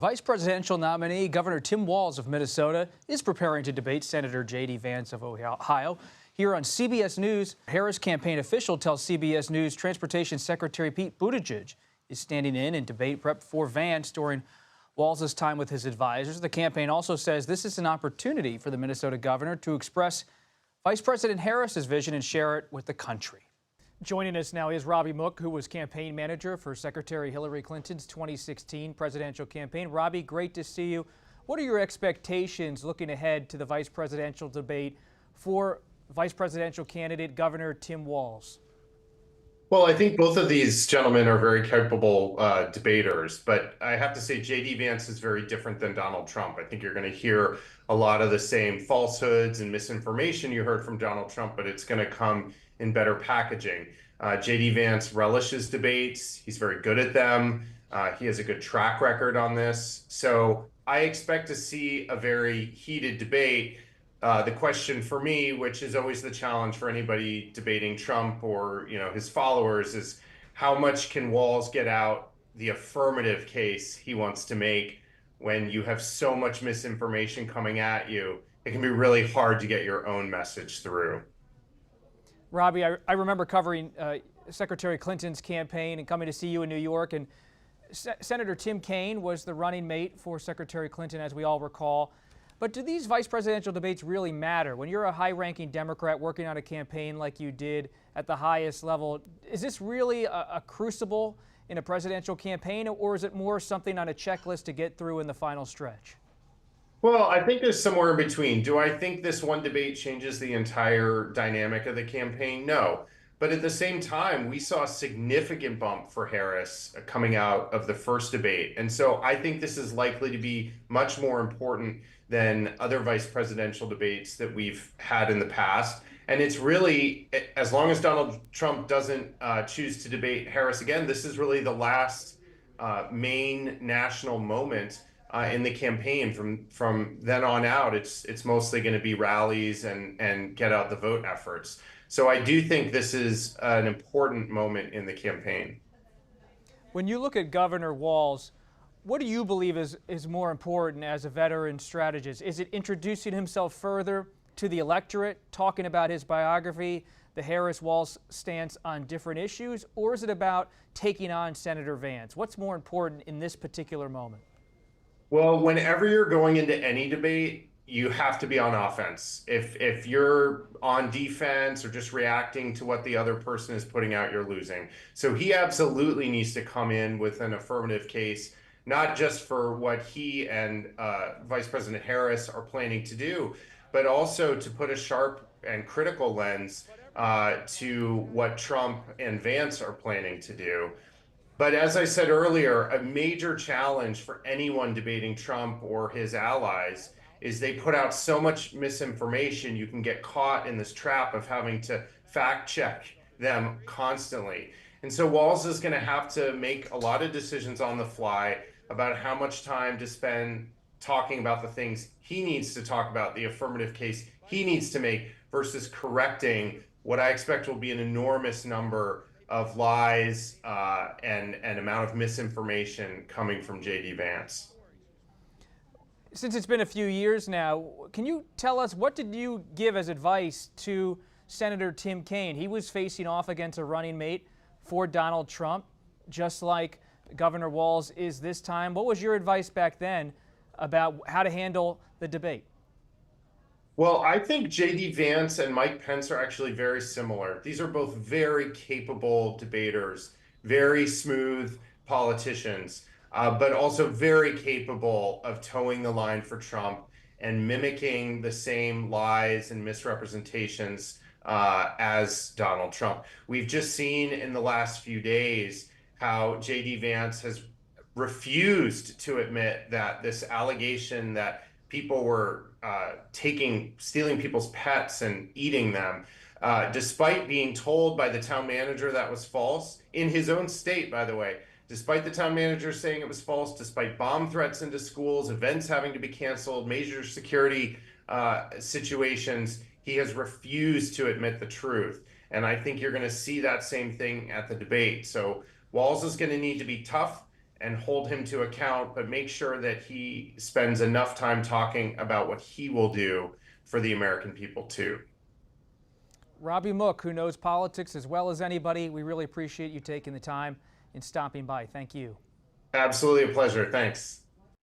Vice presidential nominee Governor Tim Walz of Minnesota is preparing to debate Senator JD Vance of Ohio. Here on CBS News, Harris campaign official tells CBS News Transportation Secretary Pete Buttigieg is standing in debate prep for Vance during Walz's time with his advisors. The campaign also says this is an opportunity for the Minnesota governor to express Vice President Harris's vision and share it with the country. Joining us now is Robby Mook, who was campaign manager for Secretary Hillary Clinton's 2016 presidential campaign. Robby, great to see you. What are your expectations looking ahead to the vice presidential debate for vice presidential candidate Governor Tim Walz? Well, I think both of these gentlemen are very capable debaters, but I have to say JD Vance is very different than Donald Trump. I think you're going to hear a lot of the same falsehoods and misinformation you heard from Donald Trump, but it's going to come in better packaging. JD Vance relishes debates. He's very good at them. He has a good track record on this. So I expect to see a very heated debate. The question for me, which is always the challenge for anybody debating Trump or his followers, is how much can Walz get out the affirmative case he wants to make when you have so much misinformation coming at you. It can be really hard to get your own message through. Robby, I remember covering Secretary Clinton's campaign and coming to see you in New York, and Senator Tim Kaine was the running mate for Secretary Clinton, as we all recall. But do these vice presidential debates really matter? When you're a high-ranking Democrat working on a campaign like you did at the highest level, is this really a crucible in a presidential campaign, or is it more something on a checklist to get through in the final stretch? Well, I think there's somewhere in between. Do I think this one debate changes the entire dynamic of the campaign? No. But at the same time, we saw a significant bump for Harris coming out of the first debate. And so I think this is likely to be much more important than other vice presidential debates that we've had in the past. And it's really, as long as Donald Trump doesn't choose to debate Harris again, this is really the last main national moment in the campaign. From then on out, it's mostly going to be rallies and get out the vote efforts. So I do think this is an important moment in the campaign. When you look at Governor Walz, what do you believe is more important as a veteran strategist? Is it introducing himself further to the electorate, talking about his biography, the Harris-Walz stance on different issues, or is it about taking on Senator Vance? What's more important in this particular moment? Well, whenever you're going into any debate, you have to be on offense. If you're on defense or just reacting to what the other person is putting out, you're losing. So he absolutely needs to come in with an affirmative case, not just for what he and Vice President Harris are planning to do, but also to put a sharp and critical lens to what Trump and Vance are planning to do. But as I said earlier, a major challenge for anyone debating Trump or his allies is they put out so much misinformation, you can get caught in this trap of having to fact check them constantly. And so Walz is going to have to make a lot of decisions on the fly about how much time to spend talking about the things he needs to talk about, the affirmative case he needs to make, versus correcting what I expect will be an enormous number of lies and amount of misinformation coming from JD Vance. Since it's been a few years now, can you tell us, what did you give as advice to Senator Tim Kaine? He was facing off against a running mate for Donald Trump, just like Governor Walz is this time. What was your advice back then about how to handle the debate? Well, I think JD Vance and Mike Pence are actually very similar. These are both very capable debaters, very smooth politicians, but also very capable of towing the line for Trump and mimicking the same lies and misrepresentations as Donald Trump. We've just seen in the last few days how JD Vance has refused to admit that this allegation that people were stealing people's pets and eating them, despite being told by the town manager that was false, in his own state, by the way, despite the town manager saying it was false, despite bomb threats into schools, events having to be canceled, major security situations, he has refused to admit the truth. And I think you're going to see that same thing at the debate. So Walz is going to need to be tough and hold him to account, but make sure that he spends enough time talking about what he will do for the American people too. Robby Mook, who knows politics as well as anybody, we really appreciate you taking the time and stopping by. Thank you. Absolutely a pleasure. Thanks.